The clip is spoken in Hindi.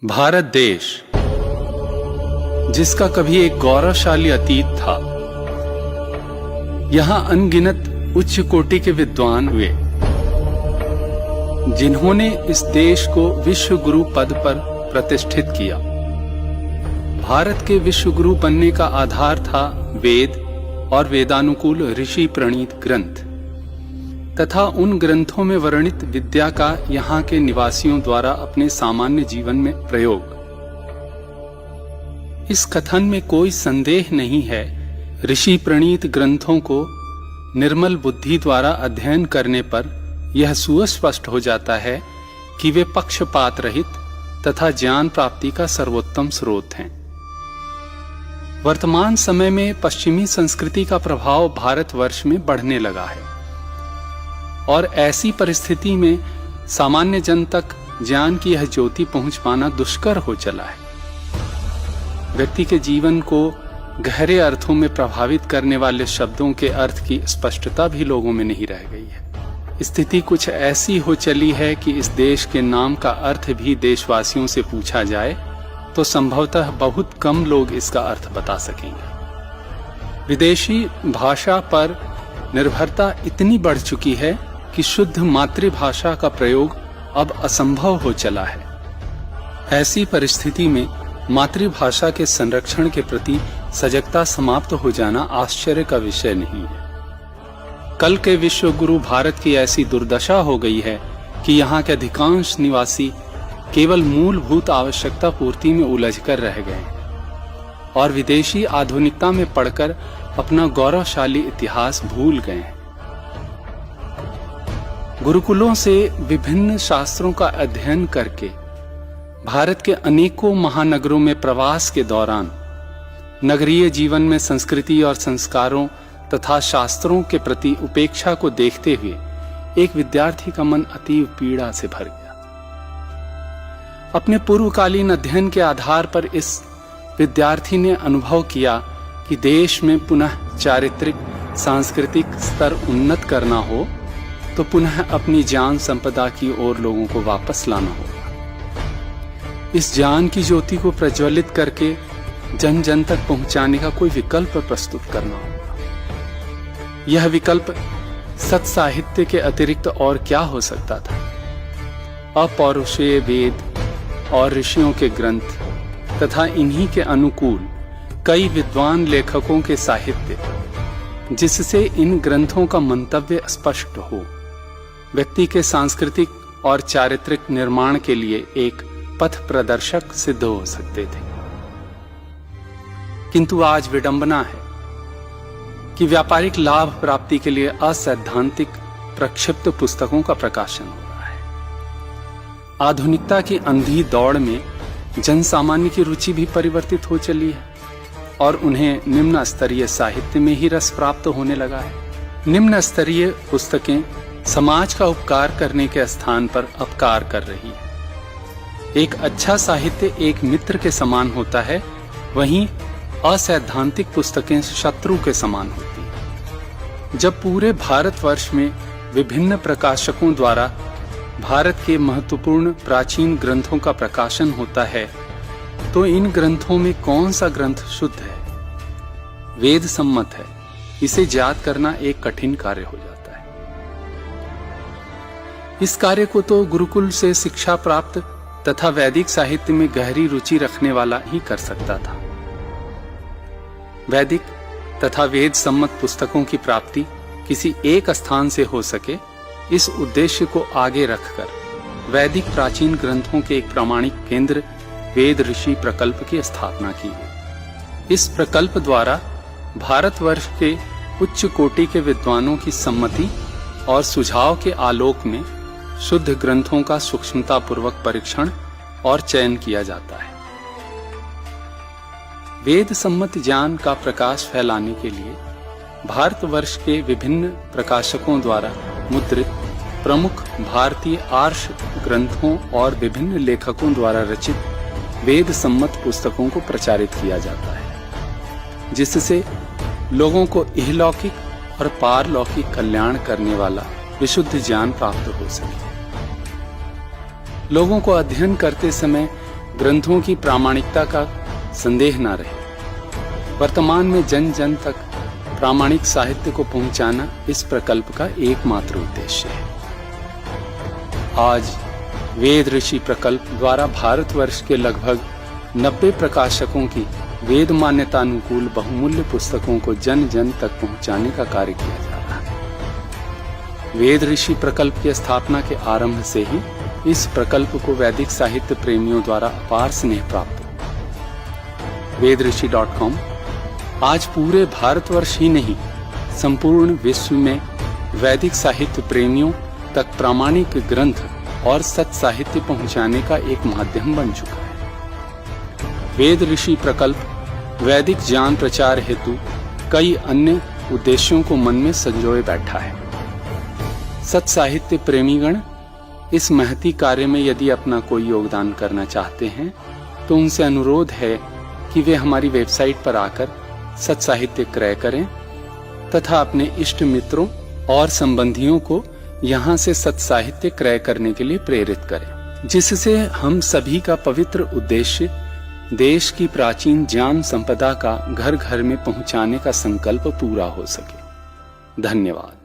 भारत देश, जिसका कभी एक गौरवशाली अतीत था, यहां अनगिनत उच्च कोटि के विद्वान हुए, जिन्होंने इस देश को विश्व गुरु पद पर प्रतिष्ठित किया। भारत के विश्व गुरु बनने का आधार था वेद और वेदानुकूल ऋषि प्रणीत ग्रंथ तथा उन ग्रंथों में वर्णित विद्या का यहाँ के निवासियों द्वारा अपने सामान्य जीवन में प्रयोग। इस कथन में कोई संदेह नहीं है, ऋषि प्रणीत ग्रंथों को निर्मल बुद्धि द्वारा अध्ययन करने पर यह सुस्पष्ट हो जाता है कि वे पक्षपात रहित तथा ज्ञान प्राप्ति का सर्वोत्तम स्रोत हैं। वर्तमान समय में पश्चिमी संस्कृति का प्रभाव भारतवर्ष में बढ़ने लगा है और ऐसी परिस्थिति में सामान्य जन तक ज्ञान की यह ज्योति पहुंच पाना दुष्कर हो चला है। व्यक्ति के जीवन को गहरे अर्थों में प्रभावित करने वाले शब्दों के अर्थ की स्पष्टता भी लोगों में नहीं रह गई है। स्थिति कुछ ऐसी हो चली है कि इस देश के नाम का अर्थ भी देशवासियों से पूछा जाए तो संभवतः बहुत कम लोग इसका अर्थ बता सकेंगे। विदेशी भाषा पर निर्भरता इतनी बढ़ चुकी है कि शुद्ध मातृभाषा का प्रयोग अब असंभव हो चला है। ऐसी परिस्थिति में मातृभाषा के संरक्षण के प्रति सजगता समाप्त हो जाना आश्चर्य का विषय नहीं है। कल के विश्व गुरु भारत की ऐसी दुर्दशा हो गई है कि यहाँ के अधिकांश निवासी केवल मूलभूत आवश्यकता पूर्ति में उलझकर रह गए और विदेशी आधुनिकता में पढ़कर अपना गौरवशाली इतिहास भूल गए हैं। गुरुकुलों से विभिन्न शास्त्रों का अध्ययन करके भारत के अनेकों महानगरों में प्रवास के दौरान नगरीय जीवन में संस्कृति और संस्कारों तथा शास्त्रों के प्रति उपेक्षा को देखते हुए एक विद्यार्थी का मन अतीव पीड़ा से भर गया। अपने पूर्वकालीन अध्ययन के आधार पर इस विद्यार्थी ने अनुभव किया कि देश में पुनः चारित्रिक सांस्कृतिक स्तर उन्नत करना हो तो पुनः अपनी ज्ञान संपदा की ओर लोगों को वापस लाना होगा। इस ज्ञान की ज्योति को प्रज्वलित करके जन जन तक पहुंचाने का कोई विकल्प प्रस्तुत करना होगा। यह विकल्प सत साहित्य के अतिरिक्त और क्या हो सकता था? अपौरुषेय वेद और ऋषियों के ग्रंथ तथा इन्हीं के अनुकूल कई विद्वान लेखकों के साहित्य, जिससे इन ग्रंथों का मंतव्य स्पष्ट हो, व्यक्ति के सांस्कृतिक और चारित्रिक निर्माण के लिए एक पथ प्रदर्शक सिद्ध हो सकते थे। किंतु आज विडंबना है कि व्यापारिक लाभ प्राप्ति के लिए असैद्धांतिक प्रक्षिप्त पुस्तकों का प्रकाशन हो रहा है। आधुनिकता की अंधी दौड़ में जन सामान्य की रुचि भी परिवर्तित हो चली है और उन्हें निम्न स्तरीय साहित्य में ही रस प्राप्त होने लगा है। निम्न स्तरीय पुस्तकें समाज का उपकार करने के स्थान पर अपकार कर रही है। एक अच्छा साहित्य एक मित्र के समान होता है, वहीं असैद्धांतिक पुस्तकें शत्रु के समान होती हैं। जब पूरे भारतवर्ष में विभिन्न प्रकाशकों द्वारा भारत के महत्वपूर्ण प्राचीन ग्रंथों का प्रकाशन होता है तो इन ग्रंथों में कौन सा ग्रंथ शुद्ध है, वेद सम्मत है, इसे ज्ञात करना एक कठिन कार्य हो जाता है। इस कार्य को तो गुरुकुल से शिक्षा प्राप्त तथा वैदिक साहित्य में गहरी रुचि रखने वाला ही कर सकता था। वैदिक तथा वेद सम्मत पुस्तकों की प्राप्ति किसी एक स्थान से हो सके, इस उद्देश्य को आगे रखकर वैदिक प्राचीन ग्रंथों के एक प्रामाणिक केंद्र वेद ऋषि प्रकल्प की स्थापना की है। इस प्रकल्प द्वारा भारतवर्ष के उच्च कोटि के विद्वानों की सम्मति और सुझाव के आलोक में शुद्ध ग्रंथों का सूक्ष्मतापूर्वक परीक्षण और चयन किया जाता है। वेद सम्मत ज्ञान का प्रकाश फैलाने के लिए भारतवर्ष के विभिन्न प्रकाशकों द्वारा मुद्रित प्रमुख भारतीय आर्ष ग्रंथों और विभिन्न लेखकों द्वारा रचित वेद सम्मत पुस्तकों को प्रचारित किया जाता है, जिससे लोगों को इहलौकिक और पारलौकिक कल्याण करने वाला विशुद्ध ज्ञान प्राप्त हो सके। लोगों को अध्ययन करते समय ग्रंथों की प्रामाणिकता का संदेह न रहे। वर्तमान में जन जन तक प्रामाणिक साहित्य को पहुंचाना इस प्रकल्प का एकमात्र उद्देश्य है। आज वेद ऋषि प्रकल्प द्वारा भारतवर्ष के लगभग 90 प्रकाशकों की वेद मान्यतानुकूल बहुमूल्य पुस्तकों को जन जन तक पहुंचाने का कार्य किया जा रहा है। वेद ऋषि प्रकल्प की स्थापना के आरंभ से ही इस प्रकल्प को वैदिक साहित्य प्रेमियों द्वारा अपार स्नेह प्राप्त हुआ। vedrishi.com आज पूरे भारतवर्ष ही नहीं, संपूर्ण विश्व में वैदिक साहित्य प्रेमियों तक प्रामाणिक ग्रंथ और सत साहित्य पहुंचाने का एक माध्यम बन चुका है। वेद ऋषि प्रकल्प वैदिक ज्ञान प्रचार हेतु कई अन्य उद्देश्यों को मन में संजोए बैठा है। सत साहित्य प्रेमीगण इस महती कार्य में यदि अपना कोई योगदान करना चाहते हैं तो उनसे अनुरोध है कि वे हमारी वेबसाइट पर आकर सत साहित्य क्रय करें तथा अपने इष्ट मित्रों और संबंधियों को यहाँ से सत साहित्य क्रय करने के लिए प्रेरित करें, जिससे हम सभी का पवित्र उद्देश्य देश की प्राचीन ज्ञान संपदा का घर घर में पहुंचाने का संकल्प पूरा हो सके। धन्यवाद।